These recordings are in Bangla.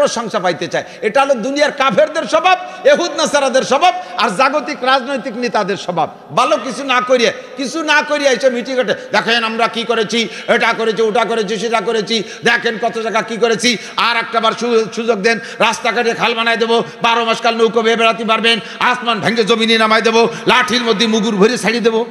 প্রশংসা পাইতে চায়। এটা হলো দুনিয়ার কাফেরদের স্বভাব, ইহুদ নাসারাদের স্বভাব, আর জাগতিক রাজনৈতিক নেতাদের স্বভাব। ভালো কিছু না করিয়ে এসে মিটিং ঘটে, দেখেন আমরা কি করেছি, এটা করেছি, ওটা করেছি, সেটা করেছি, দেখেন কত জায়গা কি করেছি, আর একটাবার সুযোগ দেন, রাস্তাঘাটে খাল বানায় দেবো, 12 মাস কাল নৌকো বেয়ে বেড়াতে পারবেন, আসমান ভেঙে জমিনে নামাই দেবো, লাঠির মধ্যে মুগুর ভরে ছাড়িয়ে দেবো।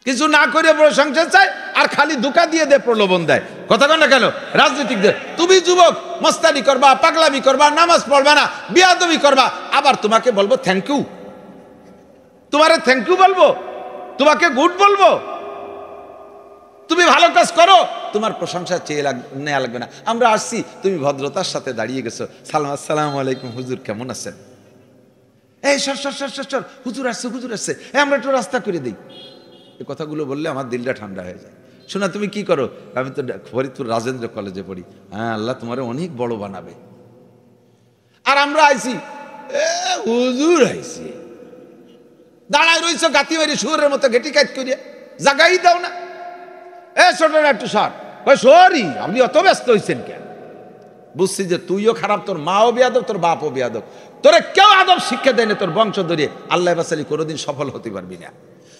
কিছু না করে প্রশংসা চায় আর খালি ধোঁকা দিয়ে দেয়, প্রলোভন দেয়। কথা কন না কেন রাজনীতিকদের? তুমি যুবক মস্তানি করবা, পাগলামি করবা, নামাজ পড়বা না, বিয়াদবি করবা, আবার তোমাকে বলবো থ্যাংক ইউ, তোমারে থ্যাংক ইউ বলবো, তোমাকে গুড বলবো, তুমি ভালো কাজ করো, তোমার প্রশংসা চেয়ে নেওয়া লাগবে না। আমরা আসছি, তুমি ভদ্রতার সাথে দাঁড়িয়ে গেছো, সালাম আসসালামু আলাইকুম, হুজুর কেমন আছেন, এই সর সর সর সর, হুজুর আসছে, হুজুর আসছে, আমরা একটু রাস্তা করে দিই। এই কথাগুলো বললে আমার দিলটা ঠান্ডা হয়ে যায়। শোনা তুমি কি করো? আমি তো ফরিদপুর রাজেন্দ্র কলেজে পড়ি। হ্যাঁ, আল্লাহ তোমারে অনেক বড় বানাবে। আর আমরা আইছি, হুজুর আইছি, দাঁড়ায় রইছো গাতি মারি শুয়োরের মতো গেটি কাজ করিয়া, জাগাই দাও না। ছোটরা একটু সর, সরি, আপনি অত ব্যস্ত হয়েছেন কেন? বুঝছি যে তুইও খারাপ, তোর মাও বেয়াদব, তোর বাপও বেয়াদব, তোরে কেউ আদব শিক্ষা দেয় না, তোর বংশ ধরিয়ে আল্লাহ বাসালি কোনোদিন সফল হতে পারবি না।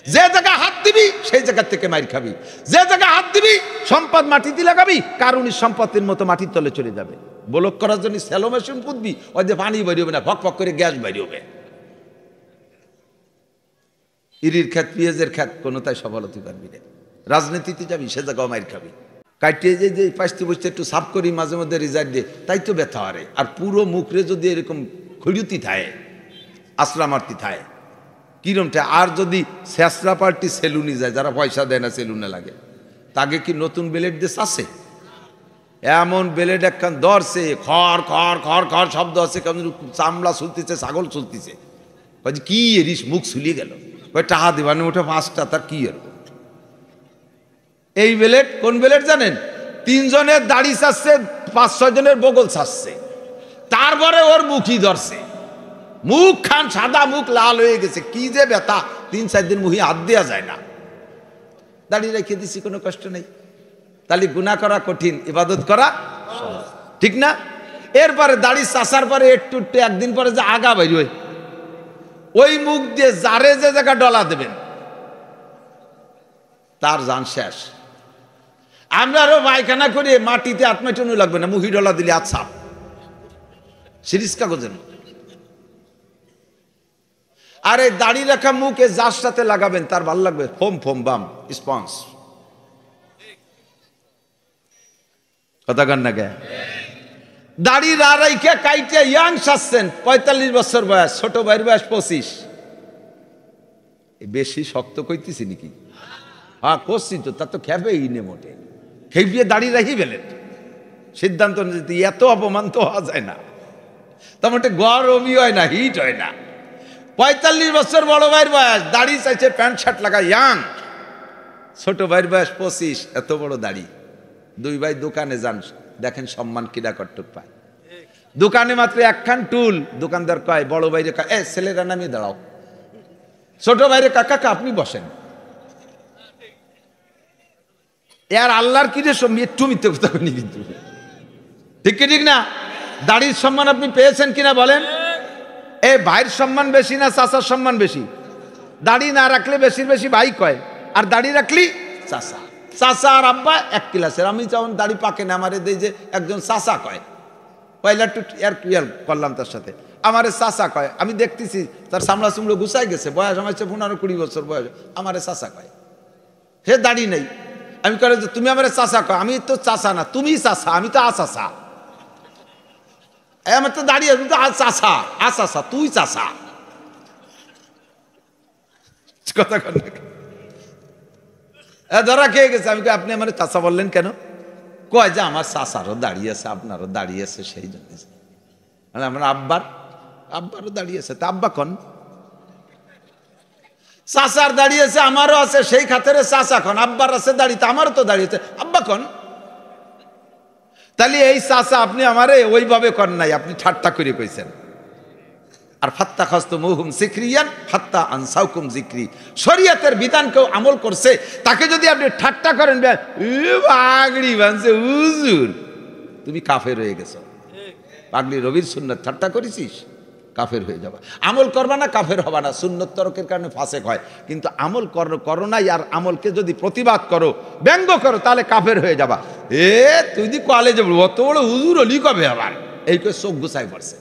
যে জায়গায় হাত দিবি সেই জায়গা থেকে মাইর খাবি, যে জায়গায় হাত দিবি সম্পদ মাটিতে লাগাবি, কারুনি সম্পত্তির মতো মাটির তলে চলে যাবে। ব্লক করার জন্য স্যালো মেশিন পুঁতবি, ওই যে পানি বেরিয়ে না, ফক ফক করে গ্যাস বেরিয়ে। ইরির খ্যাত, পেঁয়াজের খ্যাত, কোনোটাই সফল হতে পারবি না। রাজনীতিতে যাবি, সে জায়গাও মাইর খাবি। কাটিয়ে যে পাঁচটি বসতে একটু সাফ করি মাঝে মধ্যে রিজার্ভ দিয়ে, তাই তো ব্যথা হারে। আর পুরো মুখরে যদি এরকম খড়িউতি থাকে, আসলা মারতি থাকে, কিরমটা। আর যদি শেষরা পার্টি সেলুনি যায়, যারা পয়সা দেয় না সেলুনে লাগে, তাকে কি নতুন ব্লেড দিয়ে চাষে? এমন ব্লেড একখান ধরছে, খড় খড় খড় খড় শব্দ আছে, কেমন চামড়া চলতেছে, ছাগল চলতেছে। কি এরিস, মুখ ছুলিয়ে গেল, ওই টাহা দিবানি ওটা 5টা, তার কি এর? এই ব্লেড কোন ব্লেড জানেন? 3 জনের দাড়ি চাচ্ছে, 5-6 জনের বগল চাচ্ছে, তারপরে ওর মুখই ধরছে, মুখ খান সাদা, মুখ লাল হয়ে গেছে, কি যে ব্যথা, 3-4 দিন মুখে হাত দেওয়া যায় না। দাড়ি রেখে দিছি, কোনো কষ্ট নেই। তাহলে গুনাহ করা কঠিন, ইবাদত করা সহজ, ঠিক না? এরপরে দাড়ি চাষার পরে একটু একদিন পরে যে আগা বেরোয়, ওই মুখ দিয়ে যারে যে জায়গা ডলা দেবেন তার জান শেষ। আমরা আরো পায়খানা করে মাটিতে আত্মাটনু লাগবে না, মুহি ডলা দিলে আচ্ছা সিরিজ কাগজের। আর এই দাড়ি রাখা মুখে যার সাথে লাগাবেন তার ভালো লাগবে, ফোম ফোম বাম স্পঞ্জ। কথা কান না গে? দাড়ি রাইখা কাইটে ইয়াং সাজছেন, 45 বছর বয়স, ছোট ভাইয়ের বয়স 25। বেশি শক্ত কইতেছি নাকি? হ্যাঁ করছি তো, তা তো খেবেই নে, মোটে খেপিয়ে দাড়ি রাখি ফেলেন। সিদ্ধান্ত নিতে এত অপমান তো হওয়া যায় না, তার মোটে গরমই হয় না, হিট হয় না। 45 বছর বড় ভাইয়ের বয়স, দাড়ি চাইছে প্যান্ট শার্ট লাগা ইয়াং। ছোট ভাইয়ের বয়স 25, এত বড় দাড়ি। 2 ভাই দোকানে যান, দেখেন সম্মান কিরা কট্টক পায়। দোকানে মাত্র একখান টুল, দোকানদার কয় বড় ভাইরে, এ ছেলেরা নামিয়ে দাঁড়াও, ছোট ভাইরে কাকা আপনি বসেন। এর আল্লাহর কি রে সঙ্গে একটু মিথ্যে কথা বলি, কিন্তু ঠিক কি ঠিক না? দাড়ির সম্মান আপনি পেয়েছেন কিনা বলেন? এ ভাইয়ের সম্মান বেশি না চাচার সম্মান বেশি? দাড়ি না রাখলে বেশির বেশি ভাই কয়, আর দাড়ি রাখলি চাচা। চাচা আর আব্বা এক ক্লাসের। আমি যখন দাড়ি পাকে না, আমারে দেই যে একজন চাচা কয়, পয়লা একটু ইয়ার করলাম তার সাথে, আমারে চাচা কয়। আমি দেখতেছি তার সামলা চুমড়ো গুছাই গেছে, বয়স আমার 15-20 বছর বয়স, আমারে চাচা কয়, হে দাড়ি নেই। আমি কয় যে তুমি আমারে চাচা কয়, আমি তো চাচা না, তুমি চাচা, আমি তো আচাচা। আমার তো দাঁড়িয়ে চাচা, আচাচা, তুই চাচা। কথা কন ধরা খেয়ে গেছে। আমি আপনি আমার চাচা বললেন কেন? কয় যে আমার চাচারও দাঁড়িয়ে আছে, আপনারও দাঁড়িয়ে আছে, সেই জন্য। আমার আব্বারও দাঁড়িয়ে আছে, তা আব্বা কন। চাচার দাঁড়িয়েছে, আমারও আছে, সেই খাতের চাচা কন। আব্বার আছে দাঁড়িয়ে, আমারও তো দাঁড়িয়েছে, আব্বা কন। তাহলে এই চাচা আপনি আমারে ওইভাবে কর নাই, আপনি ঠাট্টা করে কইছেন। আর ফাত্তা খাস্ত মুহুম সিকরিয়ান ফাত্তা আনসাউকুম জিক্রি, শরীয়তের বিধান কেউ আমল করছে, তাকে যদি আপনি ঠাট্টা করেন, বাগড়ি বানছে হুজুর, তুমি কাফের হয়ে গেছো। পাগলি রবির সুন্নত ঠাট্টা করেছিস, কাফের হয়ে যাবা। আমল করবা না, কাফের হবা না। সুন্নত তরকের কারণে ফাসেক হয়, কিন্তু আমল করো নাই, আর আমলকে যদি প্রতিবাদ করো, ব্যঙ্গ করো, তাহলে কাফের হয়ে যাবা। তুই দি কলেজে অত বড় হুজুর হলি কবে আবার, এই করে চোখ গুছাই পড়ছে,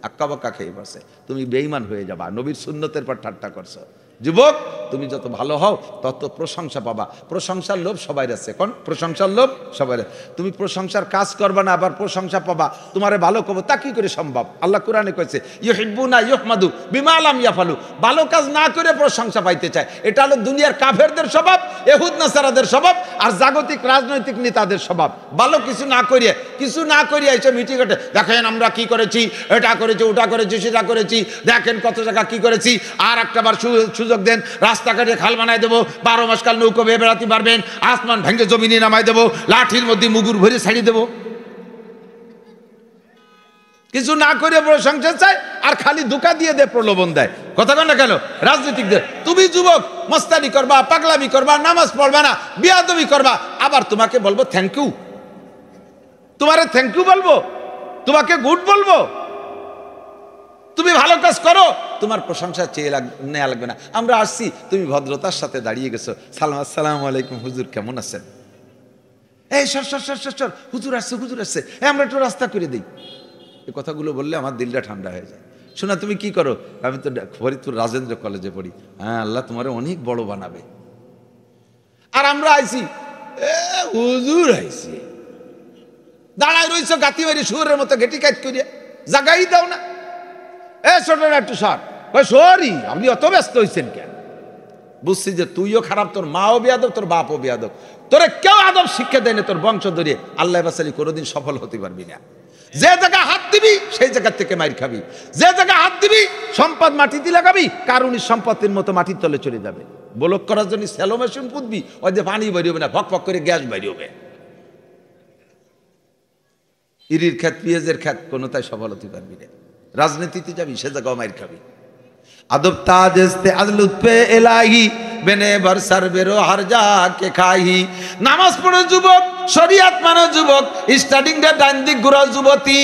আক্কা বাক্কা খেয়ে পড়ছে, তুমি বেঈমান হয়ে যাবা। নবীর সুন্নতের পর ঠাট্টা করছো। যুবক, তুমি যত ভালো হও তত প্রশংসা পাবা। প্রশংসার লোভ সবাই আছে, কোন প্রশংসার লোভ সবাই। তুমি প্রশংসার কাজ করবা না, আবার প্রশংসা পাবা, তোমারে ভালো করবো, তা কি করে সম্ভব? আল্লাহ কোরআনে কইছে ইউহিব্বুনা ইউহমাদু বিমা লাম ইয়াফালু। ভালো কাজ না করে প্রশংসা পাইতে চায়, এটা হলো দুনিয়ার কাফেরদের স্বভাব, ইহুদ নাসারাদের স্বভাব, আর জাগতিক রাজনৈতিক নেতাদের স্বভাব। ভালো কিছু না করিয়ে এসে মিটিং ঘটে, দেখেন আমরা কি করেছি, এটা করেছি, ওটা করেছি, সেটা করেছি, দেখেন কত টাকা কি করেছি, আর একটা বার সুযোগ দেন, রাস্তাঘাটে খাল বানায় দেবো, 12 মাস কাল নৌকো বেয়ে বেড়াতে পারবেন, আসমান ভেঙে জমিনে নামাই দেবো, লাঠির মধ্যে মুগুর ভরে ছাড়িয়ে দেবো। কিছু না করে প্রশংসা চায়, আর খালি ধোঁকা দিয়ে দেয়, প্রলোভন দেয়। কথা কন না কেন রাজনীতিকদের? তুমি যুবক মস্তানি করবা, পাগলামি করবা, নামাজ পড়বা না, বিয়াদবি করবা, আবার তোমাকে বলবো থ্যাংক ইউ, তোমারে থ্যাংক ইউ বলবো, তোমাকে গুড বলবো। তুমি ভালো কাজ করো, তোমার প্রশংসা চেয়ে নেওয়া লাগবে না। আমরা আসছি, তুমি ভদ্রতার সাথে দাঁড়িয়ে গেছো, সালাম আসসালামু আলাইকুম, হুজুর কেমন আছেন? এই সর, হুজুর আসছে, আমরা একটু রাস্তা করে দিই। এই কথাগুলো বললে আমার দিলটা ঠান্ডা হয়ে যায়। শোনা, তুমি কি করো? আমি তো ফরিদপুর রাজেন্দ্র কলেজে পড়ি। হ্যাঁ, আল্লাহ তোমারে অনেক বড় বানাবে। আর আমরা আইছি, হুজুর আইছি, দাঁড়ায় রইছো গাতি বাড়ি শুয়োরের মতো গেটি কাজ করিয়া, জাগাই দাও না। ছোটরা একটু সর, সরি, আপনি অত ব্যস্ত হয়েছেন কেন? বুঝছি যে তুইও খারাপ, তোর মাও বেয়াদব, তোর বাপও বেয়াদব, তোরে কেউ আদব শিক্ষা দেয় না, তোর বংশ ধরিয়ে আল্লাহ বাসালি কোনোদিন সফল হতে পারবি না। যে জায়গায় হাত দিবি সেই জায়গা থেকে মাইর খাবি, যে জায়গায় হাত দিবি সম্পদ মাটিতে লাগাবি, কারণই সম্পত্তির মতো মাটির তলে চলে যাবে। ব্লক করার জন্য স্যালো মেশিন পুঁতবি, ওই যে পানি বেরিয়ে না, ফক করে গ্যাস বেরিয়ে। ইরির খ্যাত, পেঁয়াজের খ্যাত, কোনোটাই সফল হতে পারবি না। রাজনীতিতে যাবি, সে জায়গাও মাইর খাবি। আদব তাজেস্তে আজলুত পে এলাহি বেনে বরসার বেরো হার যা কে খাহি। নামাজ পড়ো যুবক, শরিয়াত মানো যুবক, স্টাডিংটা ডান দিক ঘুরো যুবতী।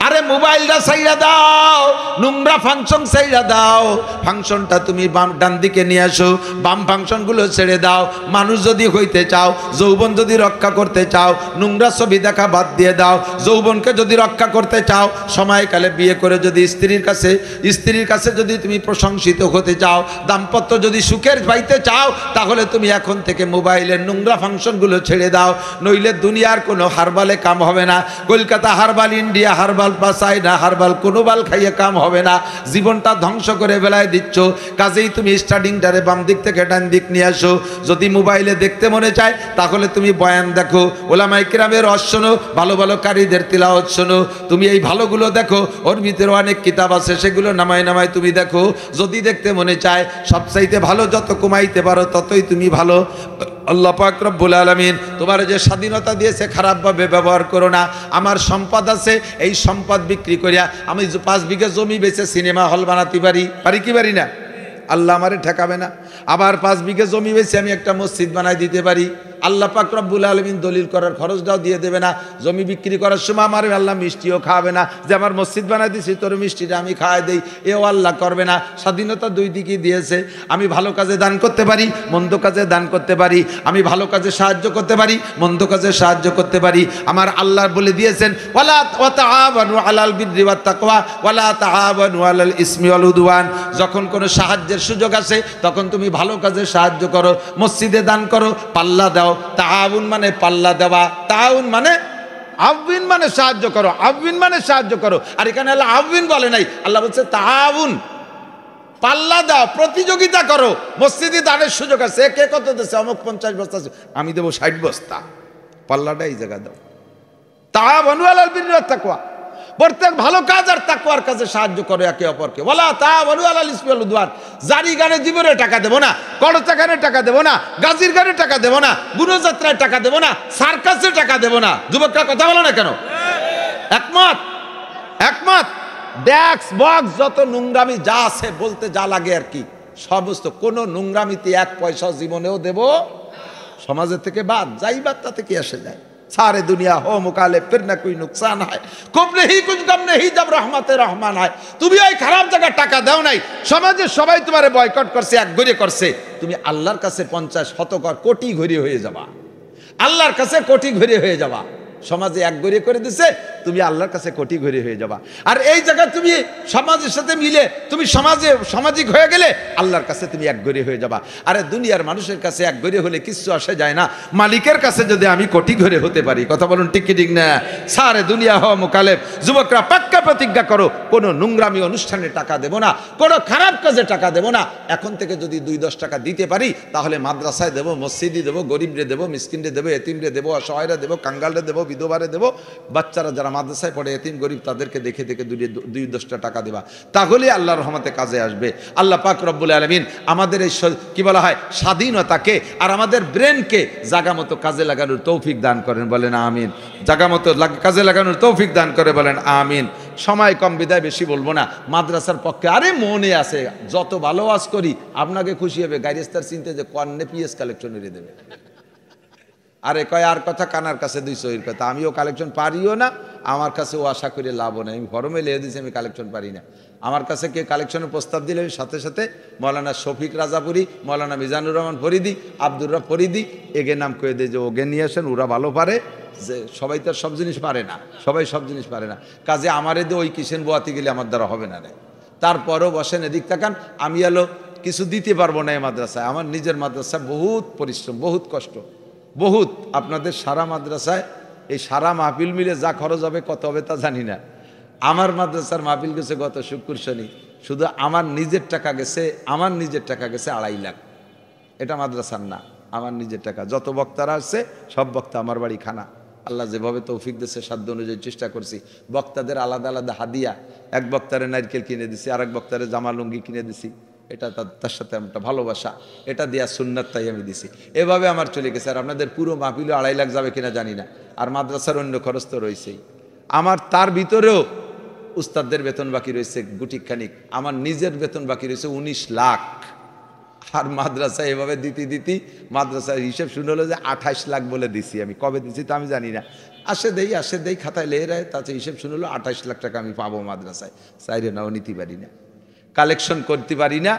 আরে মোবাইলটা সাইরা দাও, নোংরা ফাংশন সাইরা দাও, ফাংশনটা তুমি বাম ডান দিকে নিয়ে আসো, বাম ফাংশনগুলো ছেড়ে দাও। মানুষ যদি হইতে চাও, যৌবন যদি রক্ষা করতে চাও, নোংরা ছবি দেখা বাদ দিয়ে দাও। যৌবনকে যদি রক্ষা করতে চাও, সময়কালে বিয়ে করে যদি স্ত্রীর কাছে যদি তুমি প্রশংসিত হতে চাও, দাম্পত্য যদি সুখের পাইতে চাও, তাহলে তুমি এখন থেকে মোবাইলের নোংরা ফাংশনগুলো ছেড়ে দাও, নইলে দুনিয়ার কোনো হারবালে কাম হবে না। কলকাতা হারবাল, ইন্ডিয়া হারবাল বা চাইনা হারবাল, কোনো বাল খাইয়ে কাম হবে না। জীবনটা ধ্বংস করে বেলায় দিচ্ছ। কাজেই তুমি স্টার্টিংটারে বাম দিক থেকে ডান দিক নিয়ে আসো। যদি মোবাইলে দেখতে মনে চায়, তাহলে তুমি বয়ান দেখো, ওলামায়ে কেরামের রস শোনো, ভালো ভালো কারীদের তিলাওয়াত শোনো। তুমি এই ভালোগুলো দেখো, ওর ভিতরে অনেক কিতাব আছে, সেগুলো নামায় তুমি দেখো। যদি দেখতে মনে চায়, সবচাইতে ভালো যত কমাইতে পারো ততই তুমি ভালো। আল্লাহ পাক রব্বুল আলামিন তোমার যে স্বাধীনতা দিয়েছে, খারাপভাবে ব্যবহার করো না। আমার সম্পদ আছে, এই সম্পদ বিক্রি করিয়া আমি 5 বিঘা জমি বেচে সিনেমা হল বানাতে পারি কি পারি না? আল্লাহ আমারে ঠেকাবে না। আবার 5 বিঘা জমি বেচে আমি একটা মসজিদ বানাই দিতে পারি। আল্লাহ পাক রব্বুল আলামিন দলিল করার খরচটাও দিয়ে দেবে না। জমি বিক্রি করার সময় আমার আল্লাহ মিষ্টিও খাওয়াবে না, যে আমার মসজিদ বানাই দিছি তোর মিষ্টিটা আমি খাওয়াই দেই, এও আল্লাহ করবে না। স্বাধীনতা 2 দিকেই দিয়েছে। আমি ভালো কাজে দান করতে পারি, মন্দ কাজে দান করতে পারি। আমি ভালো কাজে সাহায্য করতে পারি, মন্দ কাজে সাহায্য করতে পারি। আমার আল্লাহ বলে দিয়েছেন, ওয়ালা তাআওয়ানু আলাল বিররি ওয়াত তাকওয়া ওয়ালা তাআওয়ানু আলাল ইসমি ওয়াল উদওয়ান। যখন কোনো সাহায্যের সুযোগ আসে, তখন তুমি ভালো কাজে সাহায্য করো, মসজিদে দান করো, পাল্লা দাও। তাআউন মানে পাল্লা দেওয়া, তাআউন মানে আউবিন মানে সাহায্য করো, আউবিন মানে সাহায্য করো। আর এখানে আল্লাহ আউবিন বলে নাই, আল্লাহ বলছে তাআউন, পাল্লা দাও, প্রতিযোগিতা করো। মসজিদে দানের সুযোগ আছে, কে কত দিচ্ছে, অমুক 50 বস্তা আছে, আমি দেবো 60 বস্তা, পাল্লাটা এই জায়গা দাও। তাআওয়ানু আলাল বিররি ওয়াত তাকওয়া, প্রত্যেক ভালো কাজ আর তাকওয়ার কাজে সাহায্য করে একে অপরকে। ওয়ালা তাআওয়ানু আলাল ইসমি ওয়াল উদওয়ান। জারি গানে জীবনে টাকা দেবো না, করচা গানে টাকা দেবো না, গাজির গানে টাকা দেবো না, গুণযাত্রায় টাকা দেবো না, সার্কাসে টাকা দেবো না। যুবকরা কথা বলো না কেন? একমত। ড্যাক্স বক্স যত নোংরামি যা আছে, বলতে যা লাগে আর কি, সমস্ত কোনো নোংরামিতে 1 পয়সা জীবনেও দেব সমাজের থেকে বাদ, যাই বাদ তাতে কি আসে যায়। सारे दुनिया हो मुकाले फिर न कोई नुकसान है कुछ नहीं कुछ गम नहीं जब रहमते रहमान है তুমি এই খারাপ জায়গা টাকা দাও নাই সমাজে সবাই তোমারে বয়কট করছে এক ঘুরে করছে তুমি আল্লাহর কাছে 50 শতকর কোটি ঘুরে হয়ে যাবা আল্লাহর কাছে কোটি ঘুরে হয়ে যাবা সমাজে এক ঘুরে করে দিছে তুমি আল্লাহর কাছে কোটি ঘুরে হয়ে যাবা আর এই জায়গা তুমি সমাজের সাথে মিলে তুমি সমাজে সামাজিক হয়ে গেলে আল্লাহর কাছে তুমি এক ঘুরে হয়ে যাবা আরে দুনিয়ার মানুষের কাছে এক ঘুরে হলে কিছু আসে যায় না মালিকের কাছে যদি আমি কোটি ঘুরে হতে পারি কথা বলুন ঠিক কি ঠিক না সারে দুনিয়া হও মুকালেব যুবকরা পাক্কা প্রতিজ্ঞা করো কোনো নোংরামি অনুষ্ঠানে টাকা দেব না কোনো খারাপ কাজে টাকা দেব না এখন থেকে যদি 2-10 টাকা দিতে পারি তাহলে মাদ্রাসায় দেব মসজিদে দেব গরিবরে দেব মিসকিনরে দেব এতিমরে দেব অসহায়রে দেব কাঙ্গালরে দেব বিধবারে দেব বাচ্চারা যারা মাদ্রাসায় পড়ে এতিম গরিব তাদেরকে দেখে দেখে 2-10 টাকা দেবা তাহলে আল্লাহর রহমতে কাজে আসবে আল্লাহ পাক রব্বুল আলামিন আমাদের এই কি বলা হয় স্বাধীনতাকে আর আমাদের ব্রেনকে জায়গা মতো কাজে লাগানোর তৌফিক দান করেন বলেন আমিন জায়গা মতো কাজে লাগানোর তৌফিক দান করে বলেন আমিন সময় কম বিদায় বেশি বলবো না মাদ্রাসার পক্ষে আরে মনে আছে যত ভালো ওয়াজ করি আপনাকে খুশি হবে গাইরেস্তার চিনতে যে কর্নে পিএস কালেকশন এনে দেবে আরে কয় আর কথা কানার কাছে 200 এর কথা আমিও কালেকশন পারিও না আমার কাছে ও আশা করে লাভও নাই আমি ফরমে লিখে দিয়েছি আমি কালেকশন পারি না আমার কাছে কে কালেকশনের প্রস্তাব দিলে আমি সাথে সাথে মৌলানা শফিক রাজাপুরি মৌলানা মিজানুর রহমান ফরিদি আব্দুর রব ফরিদি এগে নাম কয়ে দিয়ে যে ওগে নিয়ে আসেন ওরা ভালো পারে যে সবাই তো সব জিনিস পারে না সবাই সব জিনিস পারে না কাজে আমারে দিয়ে ওই কিষেন বোয়াতে গেলে আমার দ্বারা হবে না রে তারপরও বসেন এদিক তাকান আমি এলো কিছু দিতে পারবো না এই মাদ্রাসায় আমার নিজের মাদ্রাসায় বহুত পরিশ্রম বহুত কষ্ট বহুত আপনাদের সারা মাদ্রাসায় এই সারা মাহফিল মিলে যা খরচ হবে কত হবে তা জানি না আমার মাদ্রাসার মাহফিল গেছে গত শুক্র শনি শুধু আমার নিজের টাকা গেছে 2.5 লাখ এটা মাদ্রাসার না আমার নিজের টাকা যত বক্তারা আসছে সব বক্তা আমার বাড়ি খানা আল্লাহ যেভাবে তৌফিক দিয়েছে সাধ্য অনুযায়ী চেষ্টা করছি বক্তাদের আলাদা আলাদা হাদিয়া এক বক্তারে নারকেল কিনে দিছি আর এক বক্তারে জামা লুঙ্গি কিনে দিছি এটা তার সাথে একটা ভালোবাসা এটা দেয়া সুন্নাত তাই আমি দিছি এভাবে আমার চলে গেছে আর আপনাদের পুরো মাহফিলে 2.5 লাখ যাবে কিনা জানি না আর মাদ্রাসার অন্য খরচ তো রয়েছেই আমার তার ভিতরেও উস্তাদদের বেতন বাকি রয়েছে গুটিখানিক আমার নিজের বেতন বাকি রয়েছে 19 লাখ আর মাদ্রাসা এভাবে দিতে মাদ্রাসার হিসেব শুনে হলো যে 28 লাখ বলে দিছি আমি কবে দিছি তা আমি জানি না আসে দেই খাতায় লেয়ে রায় তাতে হিসেব শুনে হলো 28 লাখ টাকা আমি পাবো মাদ্রাসায় চাইরে নাও নিতে পারি না কালেকশন করতে পারি না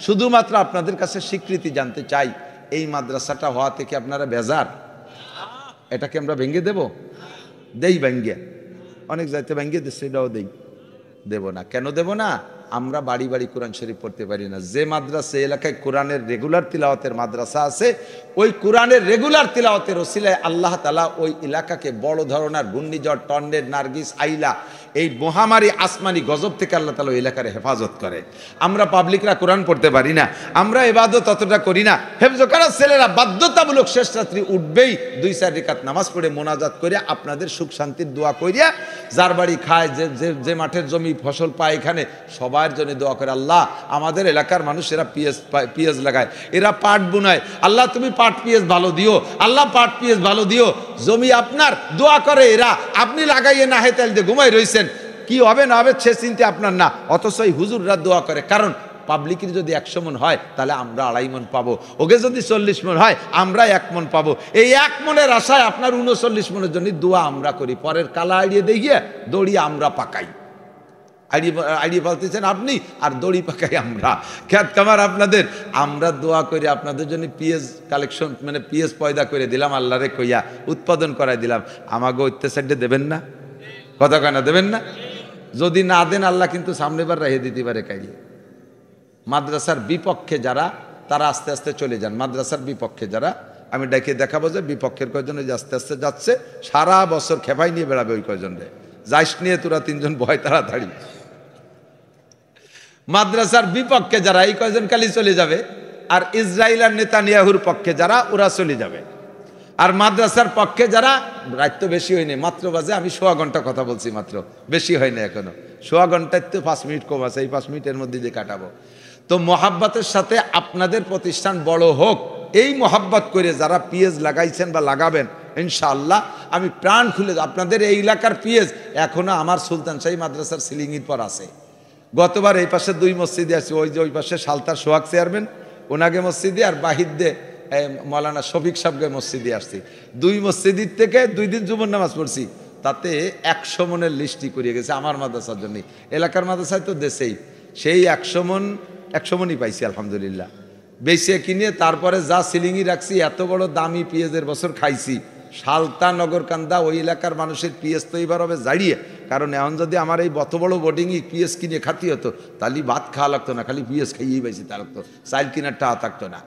শুধুমাত্র আপনাদের কাছে স্বীকৃতি জানতে চাই এই মাদ্রাসাটা হওয়া থেকে আপনারা বেজার এটাকে আমরা ভেঙে দেব দেই ভেঙে অনেক যাইতে ভেঙে দিচ্ছে এটাও দেব না কেন দেব না আমরা বাড়ি বাড়ি কোরআন শরীফ পড়তে পারি না যে মাদ্রাসা এলাকায় কোরআনের রেগুলার তিলাওয়াতের মাদ্রাসা আছে ওই কোরআনের রেগুলার তিলাওয়াতের ওসিলায় আল্লাহ তাআলা ওই এলাকাকে বড় ধরনের ঘূর্ণিঝড় টর্নেডো নার্গিস আইলা এই মহামারী আসমানি গজব থেকে আল্লাহ তাআলা ওই এলাকার হেফাজত করে আমরা পাবলিকরা কোরআন পড়তে পারি না আমরা ইবাদত ততটা করি না হেফজ করার ছেলেরা বাধ্যতামূলক শেষ রাত্রি উঠবেই 2-4 রাকাত নামাজ পড়ে মোনাজাত করে আপনাদের সুখ শান্তির দোয়া কইরা যার বাড়ি খায় যে মাঠের জমি ফসল পায় এখানে সবার জন্য দোয়া করে আল্লাহ আমাদের এলাকার মানুষেরা পিএস লাগায় এরা পাট বুনায় আল্লাহ তুমি পাট পিএস ভালো দিও আল্লাহ পাট পিএস ভালো দিও জমি আপনার দোয়া করে এরা আপনি লাগাইয়ে না হয় তাহলে ঘুমাই রইছেন কি হবে না হবে সে চিন্তা আপনার না অথচ এই হুজুররা দোয়া করে কারণ পাবলিকের যদি 100 মন হয় তাহলে আমরা 2.5 মন পাবো ওকে যদি 40 মন হয় আমরা 1 মন পাবো এই 1 মনের আশায় আপনার 39 মনের জন্য দোয়া আমরা করি পরের কালা আইডিয়ে দেখিয়ে দড়ি আমরা পাকাই আইডিয়া বলতেছেন আপনি আর দড়ি পাকাই আমরা খেত কামার আপনাদের আমরা দোয়া করে আপনাদের জন্য পিএস কালেকশন মানে পিএস পয়দা করে দিলাম আল্লাহরে কইয়া উৎপাদন করাই দিলাম আমাকে অত্যাচারটা দেবেন না কথা কেনা দেবেন না যদি না দেন আল্লাহ কিন্তু সামনেবার রেখে দিতে পারে কাইলে মাদ্রাসার বিপক্ষে যারা তারা আস্তে আস্তে চলে যান মাদ্রাসার বিপক্ষে যারা আমি ডেকে দেখাবো যে বিপক্ষের কয়জন আস্তে আস্তে যাচ্ছে সারা বছর খেপাই নিয়ে বেড়াবে ওই কয়জন রে যাইস নিয়ে তোরা 3 জন ভয় তাড়াতাড়ি মাদ্রাসার বিপক্ষে যারা এই কয়জন কালি চলে যাবে আর ইসরায়েল আর নেতানিয়াহুর পক্ষে যারা ওরা চলে যাবে আর মাদ্রাসার পক্ষে যারা রাত তো বেশি হয়নি মাত্র বাজে আমি 1.5 ঘন্টা কথা বলছি মাত্র বেশি হয়নি এখনো 1.5 ঘন্টায় তো 5 মিনিট কম আছে এই 5 মিনিটের মধ্যে দিয়ে কাটাবো তো মোহাব্বতের সাথে আপনাদের প্রতিষ্ঠান বড় হোক এই মোহাব্বত করে যারা পিএস লাগাইছেন বা লাগাবেন ইনশাআল্লাহ আমি প্রাণ খুলে আপনাদের এই এলাকার পিএস এখনো আমার সুলতান শাহী মাদ্রাসার সিলিংয়ের পর আছে গতবার এই পাশে 2 মসজিদে আছে ওই যে ওই পাশে সালতার সোহাগ চেয়ারম্যান ওনাকে মসজিদে আর বাহিদ দে মৌলানা শফিক সাহেবকে মসজিদে আসছি, 2 মসজিদ থেকে 2 দিন জুমার নামাজ পড়ছি, তাতে 100 মনের লিস্টি করিয়ে গেছে আমার মাদ্রাসার জন্য। এলাকার মাদ্রাসায় তো দেশেই সেই 100 মনই পাইছি আলহামদুলিল্লাহ। বেচে কিনে তারপরে যা সিলিংই রাখছি, এত বড় দামি পেঁয়াজের বছর খাইছি। সালতা নগরকান্দা ওই এলাকার মানুষের পেঁয়াজ তো এইবার হবে জাড়িয়ে, কারণ এখন যদি আমার এই বত বড় বোর্ডিংই পেঁয়াজ কিনে খাতি হতো, তাহলে ভাত খাওয়া লাগতো না, খালি পেঁয়াজ খাইয়েই পাইছি তা লাগতো, চাইল কিনার টাকা থাকতো না।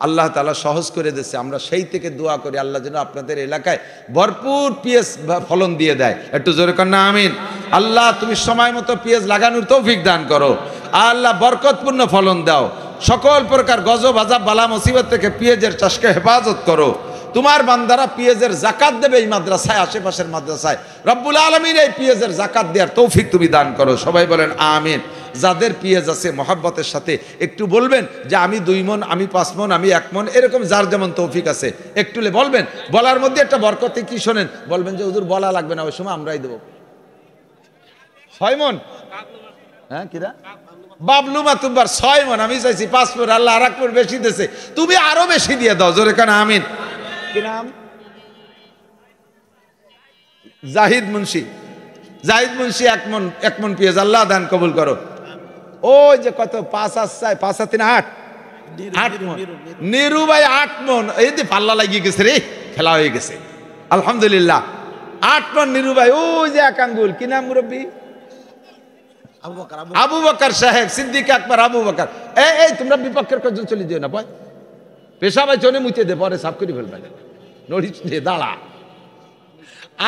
আল্লাহ তাআলা সহজ করে দিচ্ছে। আমরা সেই থেকে দোয়া করি আল্লাহ যেন আপনাদের এলাকায় ভরপুর পেঁয়াজ ফলন দিয়ে দেয়। একটু জোরে কর না আমিন। আল্লাহ তুমি সময় মতো পেঁয়াজ লাগানোর তৌফিক দান করো। আল্লাহ বরকতপূর্ণ ফলন দাও। সকল প্রকার গজব আযাব বালা মুসিবত থেকে পেঁয়াজের চাষকে হেফাজত করো। তোমার বান্দারা পেঁয়াজের যাকাত দেবে এই মাদ্রাসায়, আশেপাশের মাদ্রাসায়। রব্বুল আলামিন এই পেঁয়াজের যাকাত দেওয়ার তৌফিক তুমি দান করো। সবাই বলেন আমিন। যাদের পেঁয়াজ আছে মহব্বতের সাথে একটু বলবেন যে আমি 2 মন, আমি 5 মন, আমি 1 মন, এরকম যার যেমন তৌফিক আছে একটু বলবেন। বলার মধ্যে একটা বরকতে কি শোনেন, বলবেন যে হুজুর বলা লাগবে না, ওই সময় আমরাই দেবো। 6 মন, হ্যাঁ কিরা বাবলু মাতুব্বার 6 মন, আমি চাইছি 5 মন, আল্লাহ আর 1 মন বেশি দিয়েছে, তুমি আরো বেশি দিয়ে দাও। জোরে কান আমিন। কি নাম? জাহিদ মুন্সি। জাহিদ মুন্সি 1 মন পেঁয়াজ আল্লাহ দান কবুল করো। ওই যে কত 5 আসছে, 5 আর 3 8 মন। নিরু ভাই 8 মন, এই যে পাল্লা লাগিয়ে গেছে রে, খেলা হয়ে গেছে আলহামদুলিল্লাহ। 8 মন নিরু ভাই। ওই যে 1 আঙ্গুল, কি নাম মুরব্বী? আবু বকর সাহেব, সিদ্দিক আকবর আবু বকর। এই তোমরা বিপক্ষের কজন চলে যেও না, ভয় পেশাবাই চলে মুতে দে, পরে সাফ করে ফেলবে, নড়িস দে, দাঁড়া।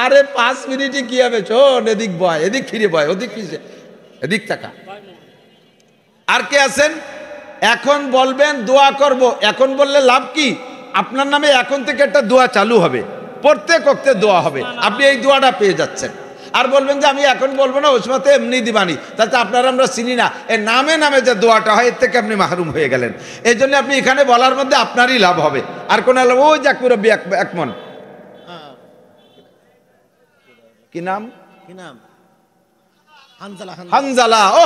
আরে 5 মিনিটে কি হবে, শোন, এদিক বয়, এদিক ফিরে বয়, ওদিক ফিরে, এদিক টাকা। আর কে আছেন? এখন বলবেন দোয়া করব। এখন বললে লাভ কি? আপনার নামে এখন থেকে একটা দোয়া চালু হবে, প্রত্যেক ওয়াক্তে দোয়া হবে, আপনি এই দোয়াটা পেয়ে যাচ্ছেন। আর বলবেন যে আমি এখন বলবো না, ওই সময় এমনি দিবানি, তাতে আপনারা আমরা চিনি না, এ নামে নামে যে দোয়াটা হয় এর থেকে আপনি মাহরুম হয়ে গেলেন। এই জন্য আপনি এখানে বলার মধ্যে আপনারই লাভ হবে। আর কোন লাভ? ওই যাক মুরব্বী 1 মন। কি নাম? হানজালা। ও